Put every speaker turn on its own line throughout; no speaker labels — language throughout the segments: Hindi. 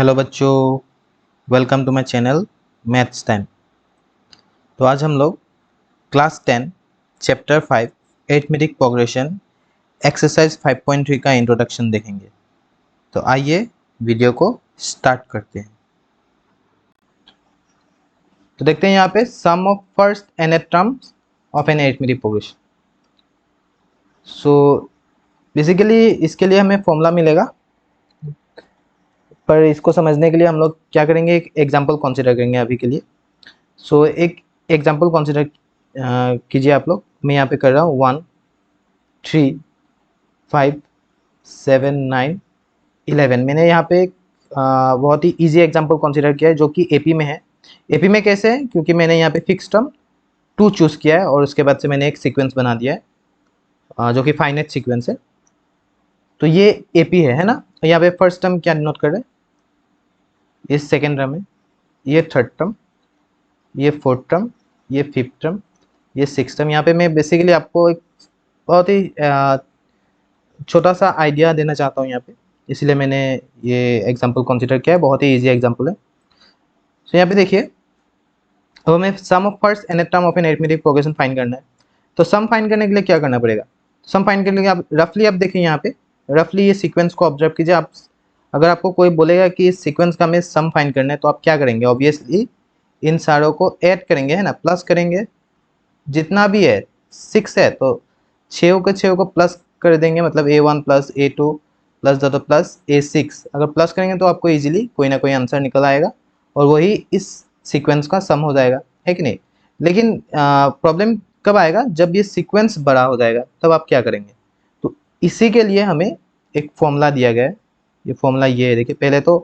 हेलो बच्चों, welcome to my channel maths time. तो आज हम लोग class 10 chapter 5 arithmetic progression exercise 5.3 का इंट्रोडक्शन देखेंगे। तो आइए वीडियो को स्टार्ट करते हैं। तो देखते हैं यहाँ पे sum of first nth terms of an arithmetic progression. So basically इसके लिए हमें फॉर्मूला मिलेगा, पर इसको समझने के लिए हम लोग क्या करेंगे, एक एग्जाम्पल कंसिडर करेंगे अभी के लिए। सो एक एग्जाम्पल कंसिडर कीजिए आप लोग। मैं यहाँ पे कर रहा हूँ 1 3 5 7 9 11। मैंने यहाँ पे एक बहुत ही इजी एग्जांपल कंसीडर किया है जो कि एपी में है। एपी में कैसे है, क्योंकि मैंने यहाँ पे फिक्स टर्म 2 चूज़ किया है और उसके बाद से मैंने एक सीक्वेंस बना दिया है जो कि फाइनाइट सीक्वेंस है। तो ये एपी है ना। तो यहाँ पे फर्स्ट टर्म क्या डिनोट कर रहे हैं, ये सेकेंड टर्म है, ये थर्ड टर्म, ये फोर्थ टर्म, ये फिफ्थ टर्म, ये सिक्स टर्म। यहाँ पे मैं बेसिकली आपको एक बहुत ही छोटा सा आइडिया देना चाहता हूँ यहाँ पे, इसलिए मैंने ये एग्जांपल कंसीडर किया है। बहुत ही इजी एग्जांपल है। तो यहाँ पे देखिए, अब हमें sum of first nth term of an arithmetic progression find करना है। तो सम फाइंड करने के लिए क्या करना पड़ेगा, सम फाइंड करने के लिए आप रफली आप देखिए यहाँ पे, रफली ये सीक्वेंस को ऑब्जर्व कीजिए। आप अगर आपको कोई बोलेगा कि इस सीक्वेंस का हमें सम फाइंड करना है तो आप क्या करेंगे, ऑब्वियसली इन सारों को ऐड करेंगे, है ना, प्लस करेंगे। जितना भी है 6 है तो 6 को प्लस कर देंगे, मतलब a1 plus a2 plus the plus a6। अगर प्लस करेंगे तो आपको इजीली कोई ना कोई आंसर निकल आएगा और वही इस सीक्वेंस का सम हो जाएगा, है कि नहीं। लेकिन प्रॉब्लम कब आएगा, जब ये सीक्वेंस बड़ा हो जाएगा तब आप क्या करेंगे। तो इसी के लिए हमें एक फॉर्मूला दिया गया है। ये फॉर्मूला ये है, देखिए पहले तो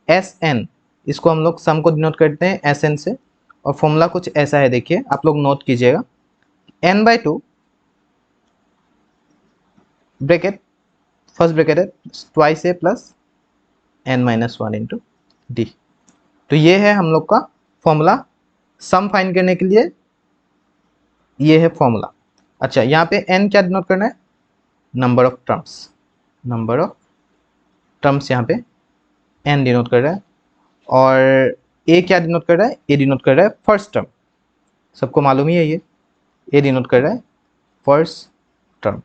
Sn, इसको हम लोग सम को डिनोट करते हैं Sn से। और फॉर्मूला कुछ ऐसा है, देखिए आप लोग नोट कीजिएगा। n/2 ब्रैकेट, फर्स्ट ब्रैकेट है ट्वाइस ए प्लस n-1 इंटू डी। तो ये है हम लोग का फॉर्मूला सम फाइंड करने के लिए, ये है फॉर्मूला। अच्छा, यहाँ पे n क्या डिनोट करना है, number of terms. Number of terms यहाँ पे n डिनोट कर रहा है। और a क्या डिनोट कर रहा है, a डिनोट कर रहा है फर्स्ट टर्म। सबको मालूम ही है ये, a डिनोट कर रहा है फर्स्ट टर्म।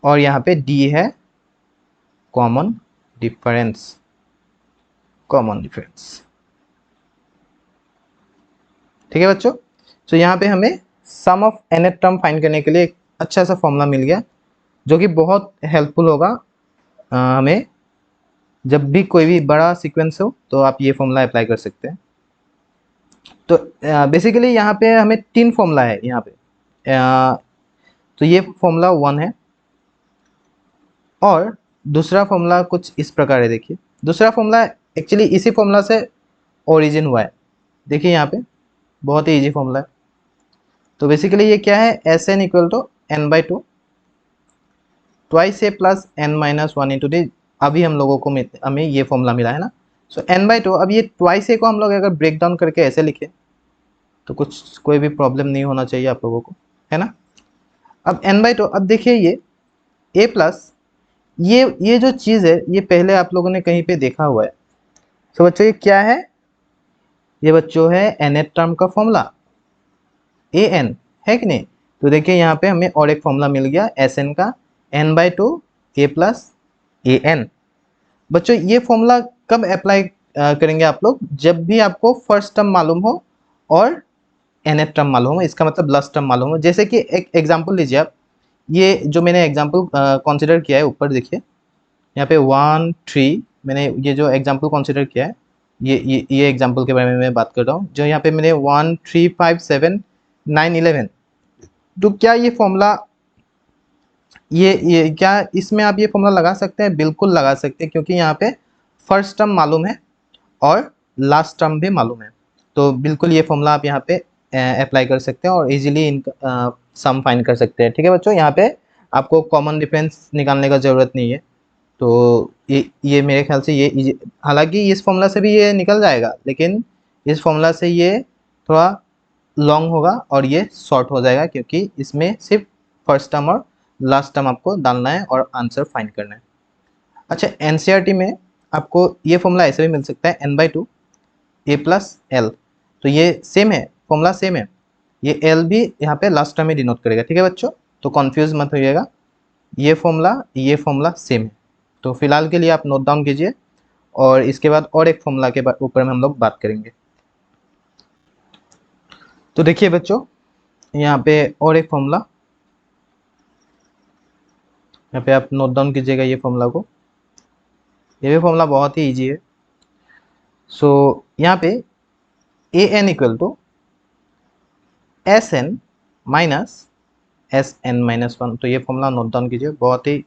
और यहाँ पे d है कॉमन डिफरेंस। कॉमन डिफरेंस, ठीक है बच्चों। तो यहाँ पे हमें sum of nth term find करने के लिए एक अच्छा सा फॉर्मूला मिल गया जो कि बहुत हेल्पफुल होगा हमें। जब भी कोई भी बड़ा सीक्वेंस हो तो आप ये फॉर्मूला अप्लाई कर सकते हैं। तो बेसिकली यहाँ पे हमें 3 फॉर्मूला है यहाँ पे। तो ये फॉर्मूला 1 है और दूसरा फॉर्मूला कुछ इस प्रकार है। देखिए दूसरा फॉर्मूला एक्चुअली इसी फॉर्मूला से ओरिजिन हुआ है। देखिए यहाँ पे बहुत ही इजी फॉर्मूला है। तो बेसिकली ये क्या है, Sn equal to n/2 twice A plus n-1 into D. अभी हम लोगों को हमें ये फॉर्मूला मिला है ना। सो n/2, अब ये ट्वाइस ए को हम लोग अगर ब्रेक डाउन करके ऐसे लिखें तो कोई भी प्रॉब्लम नहीं होना चाहिए आप लोगों को, है ना। अब n/2, अब देखिए ये a प्लस, ये जो चीज़ है ये पहले आप लोगों ने कहीं पे देखा हुआ है। तो बच्चों ये क्या है, ये बच्चों है nth टर्म का फॉर्मूला an, है कि नहीं। तो देखिए यहाँ पे हमें और एक फॉर्मूला मिल गया Sn का, n/2 a प्लस an। बच्चों ये फॉर्मूला कब अप्लाई करेंगे आप लोग, जब भी आपको फर्स्ट टर्म मालूम हो और nth टर्म मालूम हो, इसका मतलब लास्ट टर्म मालूम हो। जैसे कि एक एग्जांपल लीजिए आप, ये जो मैंने एग्जांपल कंसीडर किया है ऊपर देखिए यहाँ पे 1 3, मैंने ये जो एग्जांपल कंसीडर किया है ये एग्जांपल के बारे में मैं बात कर रहा हूँ। जो यहाँ पे मैंने 1 3 5 7 9 11, तो क्या ये फॉर्मूला ये क्या इसमें आप ये फॉर्मूला लगा सकते हैं, बिल्कुल लगा सकते हैं, क्योंकि यहाँ पे फर्स्ट टर्म मालूम है और लास्ट टर्म भी मालूम है। तो बिल्कुल ये फॉर्मूला आप यहाँ पे अप्लाई कर सकते हैं और इजीली इनका सम फाइंड कर सकते हैं, ठीक है बच्चों। यहाँ पे आपको कॉमन डिफरेंस निकालने का ज़रूरत नहीं है। तो ये मेरे ख्याल से ये हालांकि इस फॉर्मूला से भी ये निकल जाएगा, लेकिन इस फॉर्मूला से ये थोड़ा लॉन्ग होगा और ये शॉर्ट हो जाएगा, क्योंकि इसमें सिर्फ फर्स्ट टर्म और लास्ट टर्म आपको डालना है और आंसर फाइंड करना है। अच्छा, एनसीईआरटी में आपको ये फॉर्मूला ऐसे भी मिल सकता है n/2 a प्लस एल। तो ये सेम है, फॉर्मूला सेम है, ये एल भी यहाँ पे लास्ट टर्म में डिनोट करेगा। ठीक है बच्चों, तो कॉन्फ्यूज मत होइएगा, ये फॉर्मूला सेम है। तो फिलहाल के लिए आप नोट डाउन कीजिए, और इसके बाद और एक फॉर्मूला के ऊपर में हम लोग बात करेंगे। तो देखिए बच्चों, यहाँ पे और एक फॉर्मूला, यहाँ पे आप नोट डाउन कीजिएगा ये फॉर्मूला को। ये भी फॉर्मूला बहुत ही इजी है। सो यहाँ पे A N equal to S N minus Sn-1। तो ये फॉर्मूला नोट डाउन कीजिए, बहुत ही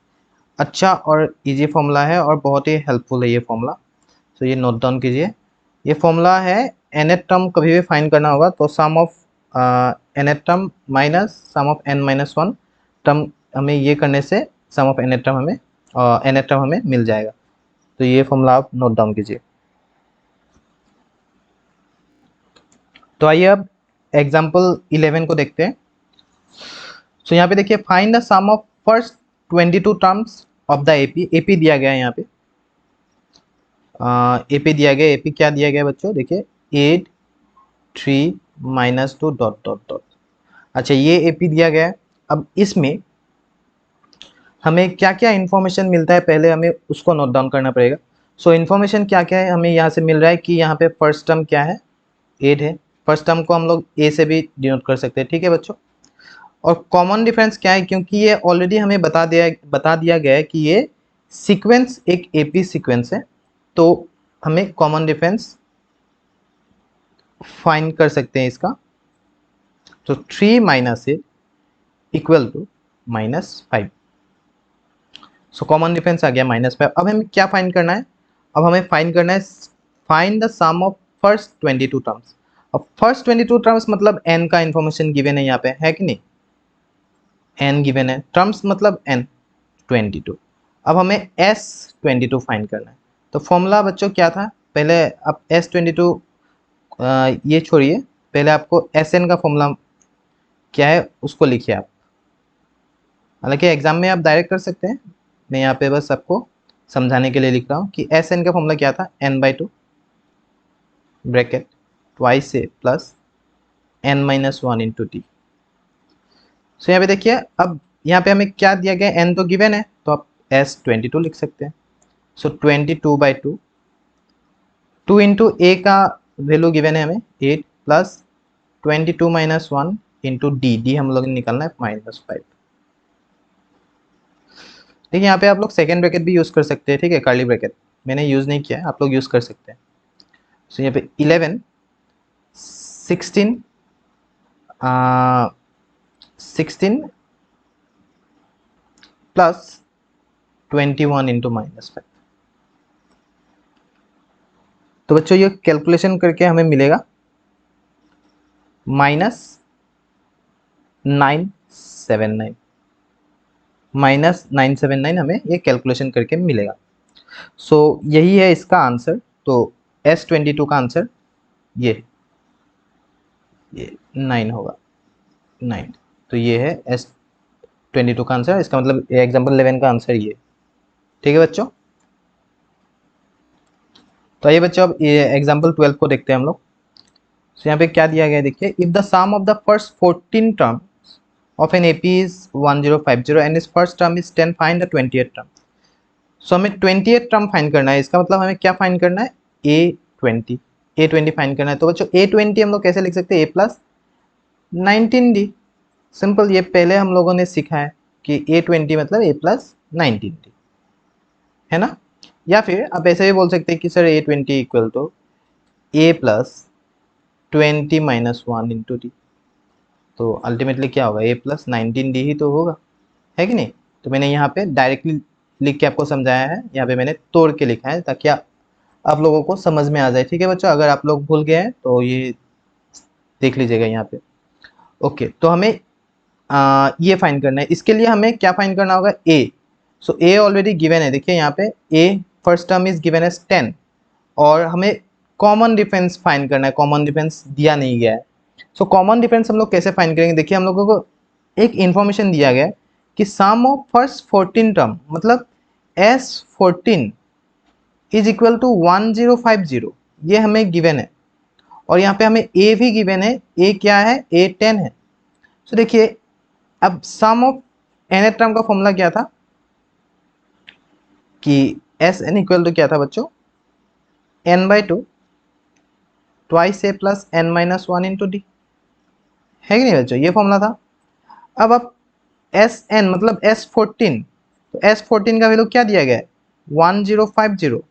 अच्छा और इजी फॉर्मूला है और बहुत ही हेल्पफुल है ये फॉर्मूला। तो ये नोट डाउन कीजिए, ये फॉर्मूला है nth टर्म कभी भी फाइंड करना होगा तो sum of nth term minus sum of n-1 term, हमें ये करने से सम ऑफ nth टर्म हमें मिल जाएगा। तो ये फॉर्मूला आप नोट डाउन कीजिए। तो आइए अब एग्जाम्पल 11 को देखते हैं। सो यहाँ पे देखिए, find the sum of first 22 terms of the AP. AP दिया गया है यहाँ पे, एपी दिया गया। एपी क्या दिया गया बच्चों, देखिए 8 3 -2 डॉट डॉट डॉट। अच्छा, ये एपी दिया गया है। अब इसमें हमें क्या क्या इन्फॉर्मेशन मिलता है, पहले हमें उसको नोट डाउन करना पड़ेगा। सो इन्फॉर्मेशन क्या क्या है, हमें यहाँ से मिल रहा है कि यहाँ पे फर्स्ट टर्म क्या है, 8 है। फर्स्ट टर्म को हम लोग ए से भी डिनोट कर सकते हैं। ठीक है बच्चों, और कॉमन डिफरेंस क्या है, क्योंकि ये ऑलरेडी हमें बता दिया गया है कि ये सीक्वेंस एक एपी सीक्वेंस है, तो हमें कॉमन डिफरेंस फाइंड कर सकते हैं इसका। तो 3 - 8 equal to -5। So common difference आ गया -5। अब हमें क्या फाइंड करना है, अब हमें फाइंड करना है find the sum of first 22 terms. अब फर्स्ट 22 टर्म्स मतलब n का इंफॉर्मेशन गिवन है यहाँ पे, है कि नहीं, n गिवन है, टर्म्स मतलब n 22। अब हमें S22 फाइंड करना है। तो फॉर्मूला बच्चों क्या था, पहले आप S22 ये छोड़िए, पहले आपको Sn का फॉर्मूला क्या है उसको लिखिए आप। हालांकि एग्जाम में आप डायरेक्ट कर सकते हैं, मैं यहाँ पे बस आपको समझाने के लिए लिख रहा हूँ कि Sn का फॉर्मूला क्या था, n/2 ब्रैकेट ट्वाइस ए प्लस n-1 इंटू टी। सो यहाँ पे देखिए, अब यहाँ पे हमें क्या दिया गया, n तो गिवन है, तो आप S22 लिख सकते हैं। सो 22/2, 2 इंटू ए का वैल्यू गिवन है हमें 8 प्लस 22 - 1 इंटू डी हम लोग निकालना है -5। देखिए यहाँ पे आप लोग सेकेंड ब्रैकेट भी यूज़ कर सकते हैं। ठीक है, कर्ली ब्रैकेट मैंने यूज़ नहीं किया है, आप लोग यूज़ कर सकते हैं। सो यहाँ पे 11 16 प्लस 21 इंटू -5। तो बच्चों ये कैलकुलेशन करके हमें मिलेगा -979 -979 हमें ये कैलकुलेशन करके मिलेगा। सो यही है इसका आंसर। तो S22 का आंसर ये 9 होगा, 9। तो ये है S22 का आंसर, इसका मतलब एग्जाम्पल 11 का आंसर ये। ठीक है बच्चों, तो ये बच्चों अब एग्जाम्पल 12 को देखते हैं हम लोग। तो यहाँ पे क्या दिया गया है देखिए, if the sum of the first 14 terms of an AP is 1050 and is first term is 10, find the 20th term. So हमें 20th टर्म फाइंड करना है, इसका मतलब हमें क्या फाइंड करना है, A20 फाइंड करना है। तो बच्चों A20 हम लोग कैसे लिख सकते हैं, A प्लस 19D। सिंपल, ये पहले हम लोगों ने सीखा है कि A20 मतलब A प्लस 19D, है ना। या फिर आप ऐसे भी बोल सकते हैं कि sir A20 equal to A plus 20 - 1 into D. तो अल्टीमेटली क्या होगा, A प्लस 19D ही तो होगा, है कि नहीं। तो मैंने यहाँ पे डायरेक्टली लिख के आपको समझाया है, यहाँ पे मैंने तोड़ के लिखा है ताकि आप लोगों को समझ में आ जाए। ठीक है बच्चों, अगर आप लोग भूल गए हैं तो ये देख लीजिएगा यहाँ पे। ओके, तो हमें ये फाइंड करना है, इसके लिए हमें क्या फाइंड करना होगा, A। So A already given है, देखिए यहाँ पे A first term is given as 10, और हमें कॉमन डिफरेंस फाइंड करना है, कॉमन डिफरेंस दिया नहीं गया है। सो कॉमन डिफरेंस हम लोग कैसे फाइंड करेंगे, देखिए हम लोगों को एक इंफॉर्मेशन दिया गया है कि सम ऑफ फर्स्ट 14 टर्म मतलब S14 इज इक्वल टू 1050, ये हमें गिवन है, और यहाँ पे हमें ए भी गिवन है। ए क्या है? ए 10 है। तो देखिए अब सम ऑफ nth टर्म का फॉर्मूला क्या था कि एस एन इक्वल टू क्या था बच्चों? n/2 ट्वाइस ए plus n minus one into D, है कि नहीं बच्चों? ये फॉर्मूला था। अब आप एस एन मतलब S14, तो S14 का वैल्यू क्या दिया गया है? 1050।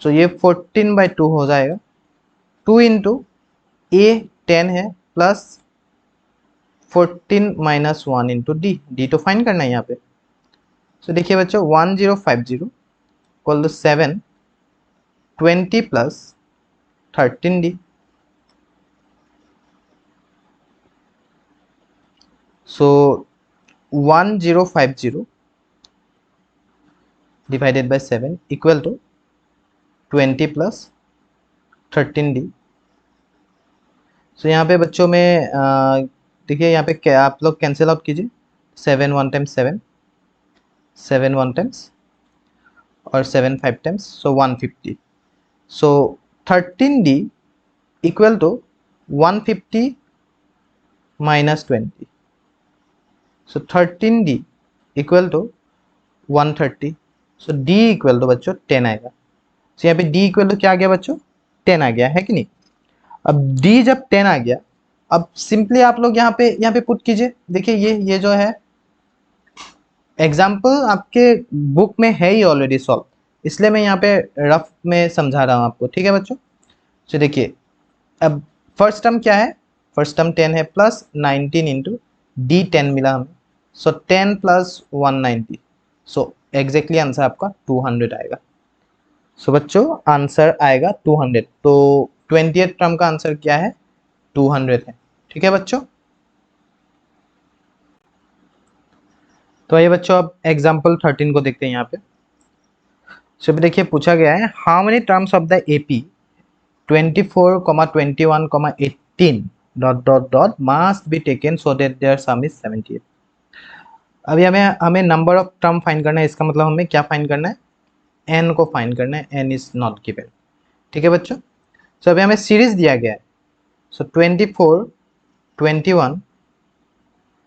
तो ये 14/2 हो जाएगा, 2 इंटू ए 10 है plus 14 minus one into D, D तो फाइन करना है यहाँ पे। तो देखिए बच्चों 1050 equal to 7 20 plus 13D। So 1050 divided by 7 equal to 20 plus 13D। So यहाँ पे बच्चों में देखिए यहाँ पे क्या आप लोग कैंसिल आउट कीजिए। 7 1 टाइम्स 7, 7 1 टाइम्स और 7 5 times, so 150। So 13D equal to 150 minus 20, so 13D equal to 130। So D equal to बच्चों 10 आएगा। सो यहाँ पे D इक्वल टू क्या आ गया बच्चों? 10 आ गया, है कि नहीं? अब D जब 10 आ गया, अब सिंपली आप लोग यहाँ पे पुट कीजिए। देखिए ये जो है एग्जाम्पल आपके बुक में है ही ऑलरेडी सॉल्व, इसलिए मैं यहाँ पे रफ में समझा रहा हूँ आपको, ठीक है बच्चों? तो देखिए अब फर्स्ट टर्म क्या है? फर्स्ट टर्म 10 है प्लस 19 इंटू डी 10 मिला हमें, सो 10 प्लस 190, सो एग्जैक्टली आंसर आपका 200 आएगा। सो बच्चों आंसर आएगा 200। तो 20th टर्म का आंसर क्या है? 200 है, ठीक है बच्चों? तो ये बच्चों अब एग्जाम्पल 13 को देखते हैं यहाँ पे। सो देखिए पूछा गया है how many terms of the AP 24, 21, 18 dot dot dot must be taken so that their sum is 78। अभी हमें हमें नंबर ऑफ टर्म फाइंड करना है, इसका मतलब हमें क्या फाइंड करना है? एन को फाइंड करना है, एन इज नॉट गिवन, ठीक है बच्चों? सो अभी हमें सीरीज दिया गया है, सो 24, 21,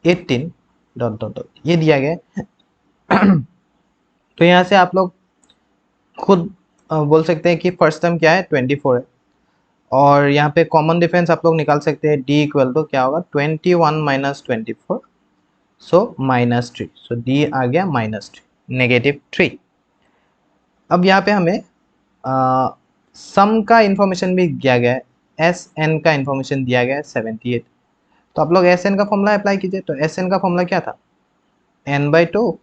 18 डॉट डॉट डॉट ये दिया गया है। तो यहाँ से आप लोग खुद बोल सकते हैं कि फर्स्ट टर्म क्या है? 24 है, और यहाँ पे कॉमन डिफरेंस आप लोग निकाल सकते हैं। डी इक्वल टू क्या होगा? 21 माइनस 24, सो -3, सो डी आ गया -3, -3। अब यहाँ पे हमें सम का इंफॉर्मेशन भी दिया गया है, एस एन का इंफॉर्मेशन दिया गया है 78। तो आप लोग एस एन का फॉर्मूला अप्लाई कीजिए। तो एस एन का फॉर्मूला क्या था? n/2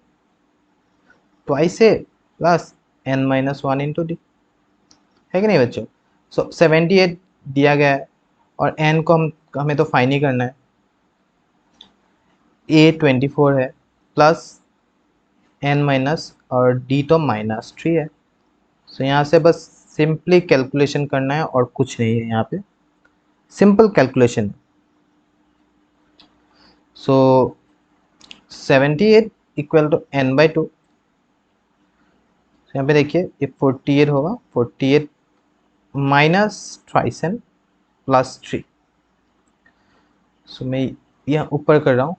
ट्वाइस ए plus n minus one into D, है कि नहीं बच्चों? सो 78 दिया गया है, और n को हमें तो फाइन ही करना है। a 24 है प्लस n माइनस और d तो -3 है। सो यहाँ से बस सिंपली कैलकुलेशन करना है और कुछ नहीं है, यहाँ पे simple calculation. So 78 equal to n/2, यहाँ पे देखिए ये 48 होगा, 48 minus twice n plus 3। So मैं यहाँ ऊपर कर रहा हूँ।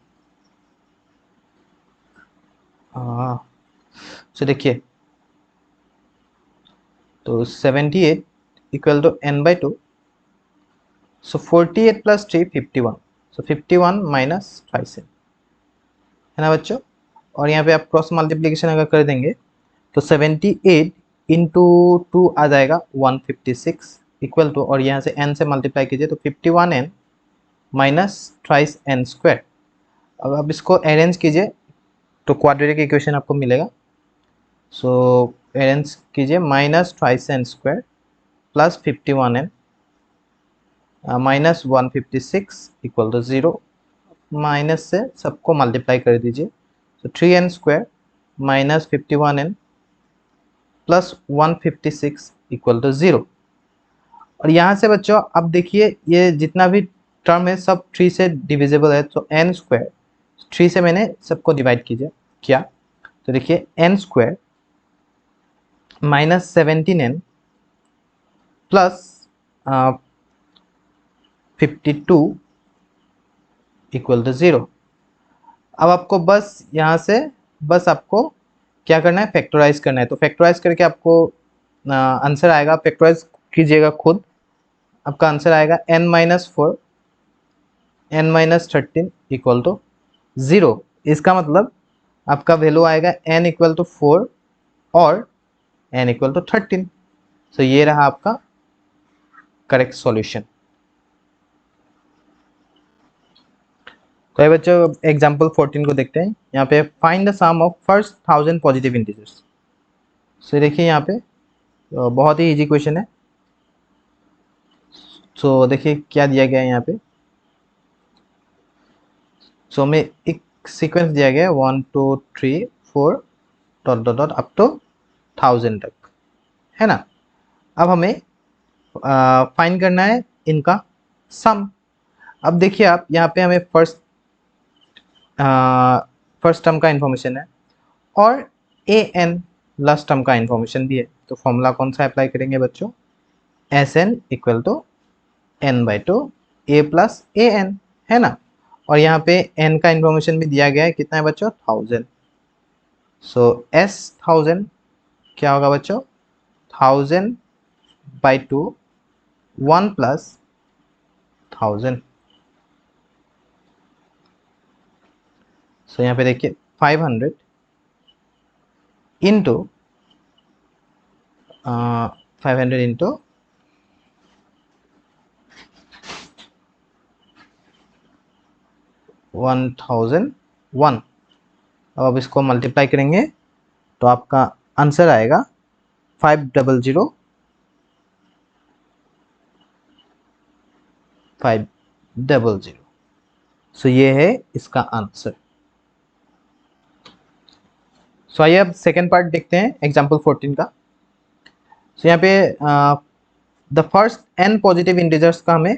हाँ, सो देखिए तो 78 equal to n/2, so 48 plus 3 51, so 51 minus twice n, है ना बच्चों? और यहाँ पे आप क्रॉस मल्टीप्लीकेशन अगर कर देंगे तो 78 इंटू 2 आ जाएगा 156 इक्वल टू, और यहाँ से n से मल्टीप्लाई कीजिए तो 51n minus twice n square. अब आप इसको अरेंज कीजिए तो क्वाड्रेटिक इक्वेशन आपको मिलेगा। सो अरेंज कीजिए, minus twice n square plus 51n minus 156 equal to 0। Minus से सबको मल्टीप्लाई कर दीजिए, तो 3n square minus 51n plus 156 equal to 0। और यहाँ से बच्चों अब देखिए ये जितना भी टर्म है सब 3 से डिविजिबल है, तो n स्क्वायर 3 से मैंने सबको डिवाइड कीजिए किया, तो देखिए n square minus 17n plus 52 equal to 0। अब आपको बस यहाँ से बस आपको क्या करना है, फैक्टराइज करना है। तो फैक्टराइज करके आपको आंसर आएगा, फैक्टराइज कीजिएगा खुद, आपका आंसर आएगा n-4 n-13 इक्वल टू 0। इसका मतलब आपका वैल्यू आएगा n इक्वल टू 4 और n इक्वल टू 13। तो ये रहा आपका करेक्ट सॉल्यूशन। तो ये बच्चों एग्जांपल 14 को देखते हैं। यहाँ पे find the sum of first 1000 positive integers. So देखिए यहाँ पे बहुत ही इजी क्वेश्चन है। सो देखिए क्या दिया गया है यहाँ पे। सो हमें एक सीक्वेंस दिया गया है 1 2 3 4 dot dot dot up to 1000 तक, है ना। अब हमें फाइंड करना है इनका सम। अब देखिए आप यहाँ पे हमें फर्स्ट टर्म का इंफॉर्मेशन है और ए एन लास्ट टर्म का इंफॉर्मेशन भी है। तो फॉर्मूला कौन सा अप्लाई करेंगे बच्चों, S N equal to N by two A plus A N, है ना। और यहाँ पे एन का इंफॉर्मेशन भी दिया गया है, कितना है बच्चों, 1000। सो एस 1000 क्या होगा बच्चों, 1000 बाई टू 1 प्लस 1000। सो यहाँ पे देखिए 500 इंटू 500 इंटू 1001। अब आप इसको मल्टीप्लाई करेंगे तो आपका आंसर आएगा 500 500। सो ये है इसका आंसर। सो आइए अब सेकेंड पार्ट देखते हैं एग्जाम्पल 14 का। सो यहाँ पे the first n positive integers का हमें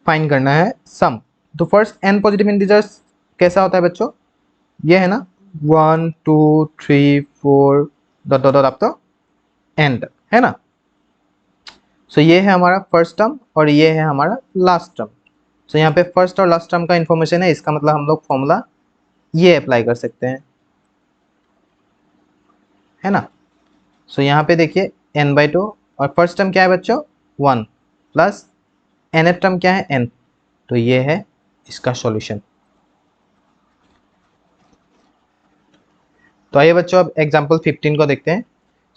फाइंड करना है सम। तो फर्स्ट n पॉजिटिव इंटीजर्स कैसा होता है बच्चों, ये है ना 1 2 3 4 डॉट डॉट डॉट अप तो एंड, है ना। सो ये है हमारा फर्स्ट टर्म और ये है हमारा लास्ट टर्म। सो यहाँ पे फर्स्ट और लास्ट टर्म का इंफॉर्मेशन है, इसका मतलब हम लोग फॉर्मूला ये अप्लाई कर सकते हैं, है ना। सो यहाँ पे देखिए n बाई टू और फर्स्ट टर्म क्या है बच्चों 1 प्लस nth टर्म क्या है n। तो ये है इसका सॉल्यूशन। तो आइए बच्चों अब एग्जांपल 15 को देखते हैं।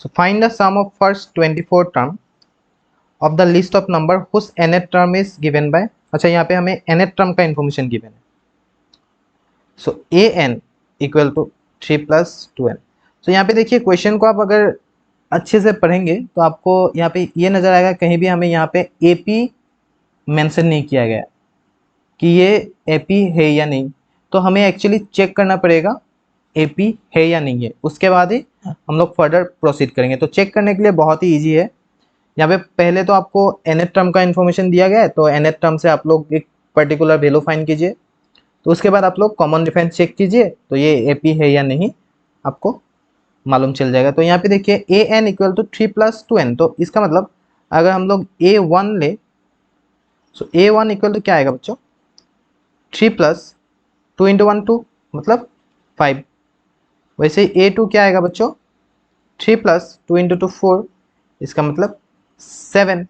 So find the sum of first 24 term of the list of number whose nth term is given by. अच्छा यहाँ पे हमें nth टर्म का इंफॉर्मेशन गिवन है। So A N equal to 3 plus 2n। So यहाँ पे देखिए क्वेश्चन को आप अगर अच्छे से पढ़ेंगे तो आपको यहाँ पे ये नजर आएगा, कहीं भी हमें यहाँ पे एपी मेंशन नहीं किया गया कि ये एपी है या नहीं। तो हमें एक्चुअली चेक करना पड़ेगा एपी है या नहीं है, उसके बाद ही हम लोग फर्दर प्रोसीड करेंगे। तो चेक करने के लिए बहुत ही इजी है। यहाँ पे पहले तो आपको nth टर्म का इन्फॉर्मेशन दिया गया है, तो nth टर्म से आप लोग एक पर्टिकुलर वैल्यू फाइंड कीजिए। तो उसके बाद आप लोग कॉमन डिफरेंस चेक कीजिए, तो ये एपी है या नहीं आपको मालूम चल जाएगा। तो यहाँ पे देखिए A N equal to 3 plus 2n। तो इसका मतलब अगर हम लोग a1 ले, सो a1 इक्वल टू क्या आएगा बच्चों, 3 प्लस 2 इंटू 1 2 मतलब 5। वैसे ही a2 क्या आएगा बच्चों, 3 प्लस 2 इंटू 2 4, इसका मतलब 7।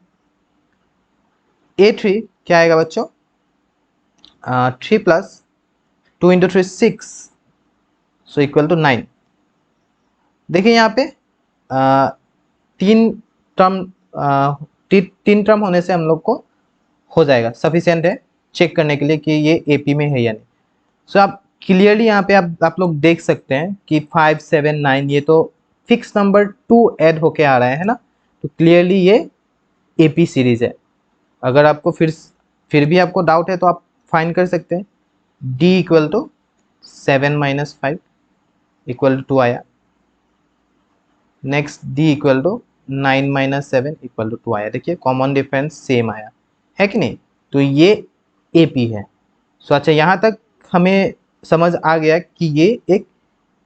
a3 क्या आएगा बच्चों, 3 plus 2 into 3 6, so equal to 9। देखिए यहाँ पे तीन टर्म तीन टर्म होने से हम लोग को हो जाएगा, सफिशिएंट है चेक करने के लिए कि ये एपी में है या नहीं। सो आप क्लियरली यहाँ पे आप लोग देख सकते हैं कि 5 7 9 ये तो फिक्स नंबर 2 ऐड होके आ रहा है ना। तो क्लियरली ये एपी सीरीज है। अगर आपको फिर भी आपको डाउट है तो आप फाइंड कर सकते हैं, D equal to 7 minus 5 equal to 2 आया। Next D equal to 9 minus 7 equal to 2 आया। देखिए कॉमन डिफरेंस सेम आया है कि नहीं। तो ये एपी है। सो अच्छा यहाँ तक हमें समझ आ गया कि ये एक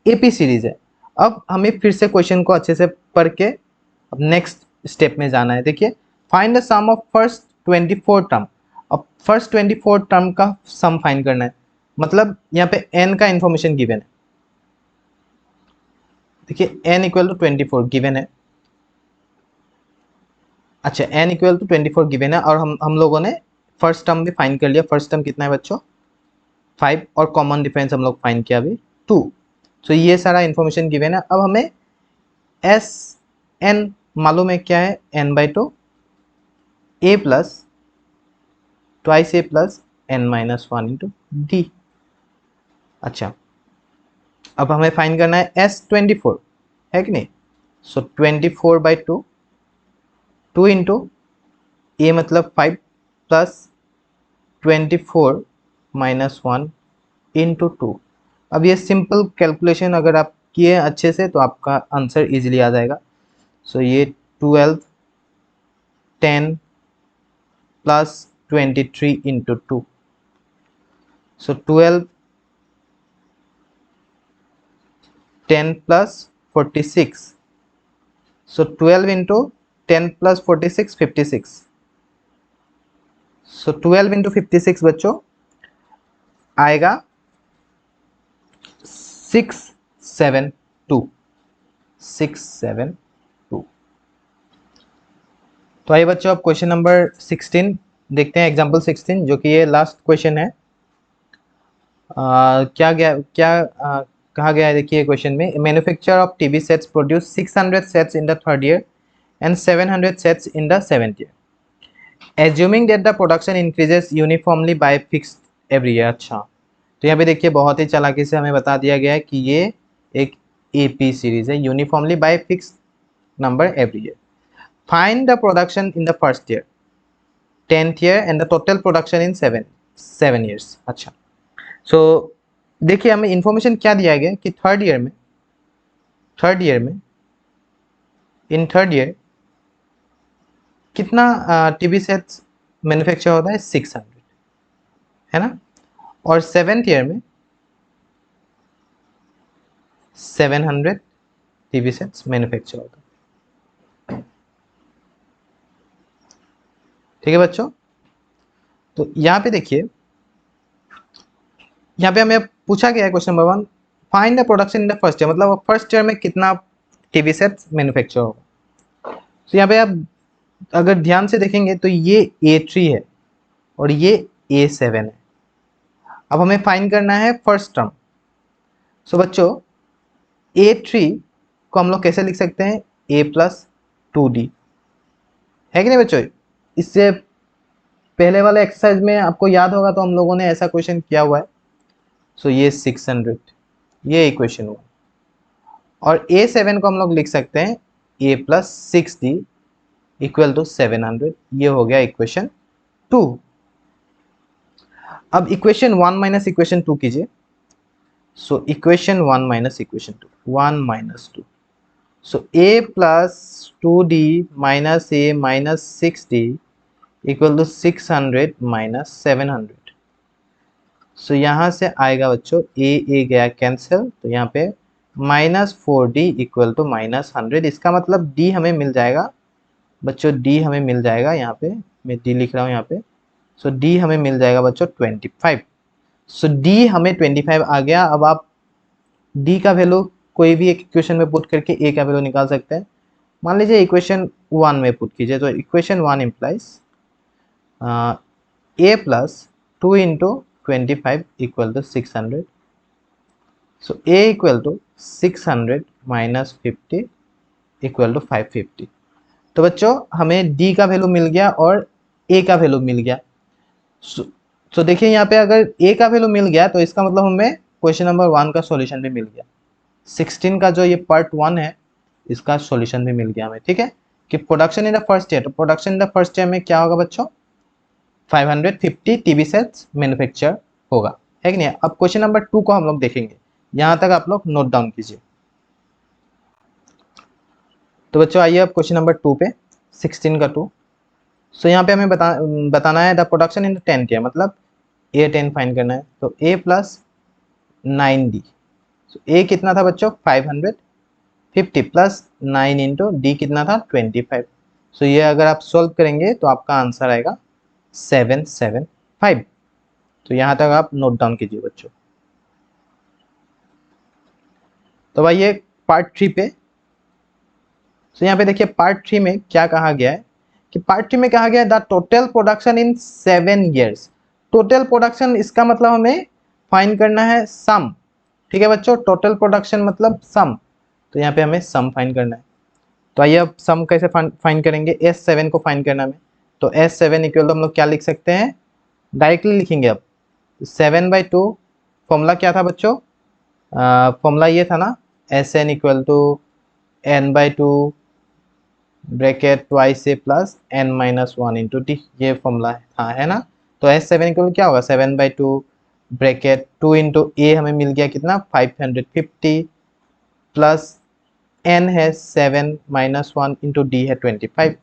एपी सीरीज है। अब हमें फिर से क्वेश्चन को अच्छे से पढ़ के अब नेक्स्ट स्टेप में जाना है। देखिए, find the sum of first 24 term. अब फर्स्ट 24 टर्म का सम फाइंड करना है, मतलब यहाँ पे n का इंफॉर्मेशन गिवन है। देखिए n इक्वल टू 24 गिवन है। अच्छा, n इक्वल टू 24 गिवन है और हम लोगों ने फर्स्ट टर्म भी फाइंड कर लिया। फर्स्ट टर्म कितना है बच्चों? 5 और कॉमन डिफरेंस हम लोग फाइंड किया अभी 2। तो ये सारा इंफॉर्मेशन गिवन है। अब हमें एस एन मालूम है क्या है, n/2 a plus twice a plus n-1 into D. अच्छा, अब हमें फाइंड करना है S24, है कि नहीं? सो 24/2, 2 इंटू a मतलब 5 प्लस 24 माइनस 1 इंटू 2। अब ये सिंपल कैलकुलेशन अगर आप किए अच्छे से तो आपका आंसर इजीली आ जाएगा। सो ये 12 10 प्लस 23 इंटू 2। सो 12 10 प्लस 46। सो 12 इंटू 10 प्लस 46 56। सो 12 इंटू 56 बच्चों आएगा 672। 672। तो आइए बच्चों, अब क्वेश्चन नंबर 16 देखते हैं, एग्जाम्पल 16, जो कि ये लास्ट क्वेश्चन है। कहा गया है, देखिए क्वेश्चन में, manufacture of TV sets produce 600 sets in the third year and 700 sets in the seventh year, assuming that the production increases uniformly bye fixed every year. अच्छा, तो यहाँ पे देखिए बहुत ही चालाकी से हमें बता दिया गया है कि ये एक एपी सीरीज है, uniformly bye fixed number every year. Find the production in the first year, 10th year and the total production in 7 years. अच्छा, सो देखिए हमें इंफॉर्मेशन क्या दिया गया कि थर्ड ईयर में इन थर्ड ईयर कितना टीवी सेट्स मैन्युफैक्चर होता है, 600, है ना? और सेवेंथ ईयर में 700 टीवी सेट्स मैन्युफैक्चर होता है। ठीक है बच्चों, तो यहाँ पे देखिए, यहाँ पे हमें पूछा गया है question number 1, find the production in the first year, मतलब फर्स्ट ईयर में कितना टीवी सेट्स मैन्युफैक्चर होगा। तो यहाँ पे आप अगर ध्यान से देखेंगे तो ये A3 है और ये A7 है। अब हमें फाइंड करना है फर्स्ट टर्म। सो बच्चों, A3 को हम लोग कैसे लिख सकते हैं, A प्लस 2D, है कि नहीं बच्चों? इससे पहले वाले एक्सरसाइज में आपको याद होगा तो हम लोगों ने ऐसा क्वेश्चन किया हुआ है। सो ये 600, ये इक्वेशन हुआ। और A7 को हम लोग लिख सकते हैं A plus 6D equal to 700, ये हो गया इक्वेशन 2। अब इक्वेशन 1 माइनस इक्वेशन 2 कीजिए। So equation 1 minus equation 2, 1 minus 2। So A plus 2D minus A minus 6D equal to 600 minus 700। So यहाँ से आएगा बच्चों A गया कैंसिल, तो यहाँ पे minus 4D equal to minus 100। इसका मतलब D हमें मिल जाएगा बच्चों, D हमें मिल जाएगा, यहाँ पे मैं D लिख रहा हूँ यहाँ पे। सो D हमें मिल जाएगा बच्चों 25। सो D हमें 25 आ गया। अब आप D का वैल्यू कोई भी एक इक्वेशन में पुट करके A का वैल्यू निकाल सकते हैं। मान लीजिए इक्वेशन 1 में पुट कीजिए, तो equation 1 implies A plus 2 into 25 equal to 600। So A equal to 600 minus 50 equal to 550। तो बच्चों हमें D का वैल्यू मिल गया और A का वैल्यू मिल गया। सो देखिए यहाँ पे अगर A का वैल्यू मिल गया तो इसका मतलब हमें क्वेश्चन नंबर 1 का सॉल्यूशन भी मिल गया। 16 का जो ये पार्ट 1 है इसका सॉल्यूशन भी मिल गया हमें। ठीक है, कि production in the first year, तो production in the first year में क्या होगा बच्चों, 550 टीवी सेट्स मैन्युफैक्चर होगा, है कि नहीं? अब क्वेश्चन नंबर 2 को हम लोग देखेंगे, यहाँ तक आप लोग नोट डाउन कीजिए। तो बच्चों आइए अब क्वेश्चन नंबर 2 पे, 16 का 2। सो यहाँ पे हमें बताना है the production in the 10th year, मतलब A10 फाइंड करना है। तो A प्लस 9D, A कितना था बच्चों, 500 50 प्लस 9 इंटू डी कितना था 25। सो ये अगर आप सॉल्व करेंगे तो आपका आंसर आएगा 775। तो यहाँ तक आप नोट डाउन कीजिए बच्चों। तो भाई ये पार्ट 3 पे। तो यहाँ पे देखिए पार्ट 3 में क्या कहा गया है कि पार्ट 3 में कहा गया है the total production in 7 years. Total production इसका मतलब हमें फाइंड करना है सम। ठीक है बच्चों, टोटल प्रोडक्शन मतलब सम। तो यहाँ पे हमें सम फाइंड करना है। तो आइए अब सम कैसे फाइंड करेंगे, S7 को फाइंड करना है। तो S7 इक्वल टू हम लोग क्या लिख सकते हैं, डायरेक्टली लिखेंगे। अब 7/2 फॉर्मूला क्या था बच्चों, फॉर्मूला ये था ना, Sn equal to n/2 bracket twice A plus n-1 into d, ये फॉर्मूला था, है ना। तो S7 इक्वल क्या होगा, 7/2 ब्रैकेट 2 इंटू ए हमें मिल गया कितना 550 प्लस n है 7-1 इंटू डी है 25,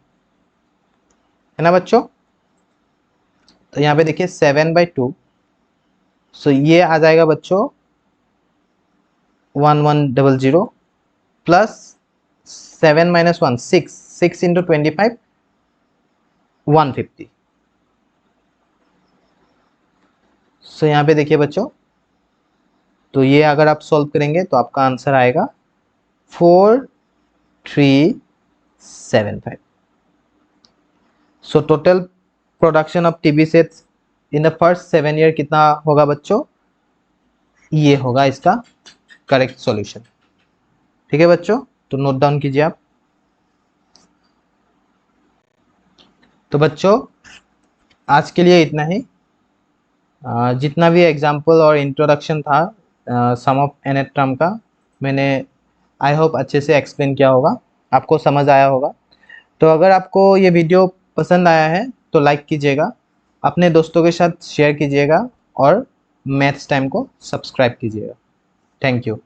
है ना बच्चों। तो यहाँ पे देखिए 7/2, सो ये आ जाएगा बच्चों 1100 प्लस 7-1 6 इंटू 25 150। सो यहाँ पे देखिए बच्चों, तो ये अगर आप सॉल्व करेंगे तो आपका आंसर आएगा 4375। So total production of TV sets in the first 7 year कितना होगा बच्चों, ये होगा इसका करेक्ट सॉल्यूशन। ठीक है बच्चों, तो नोट डाउन कीजिए आप। तो बच्चों आज के लिए इतना ही। जितना भी एग्जाम्पल और इंट्रोडक्शन था सम ऑफ nth टर्म का, मैंने आई होप अच्छे से एक्सप्लेन किया होगा, आपको समझ आया होगा। तो अगर आपको ये वीडियो पसंद आया है तो लाइक कीजिएगा, अपने दोस्तों के साथ शेयर कीजिएगा और मैथ्स टाइम को सब्सक्राइब कीजिएगा। Thank you.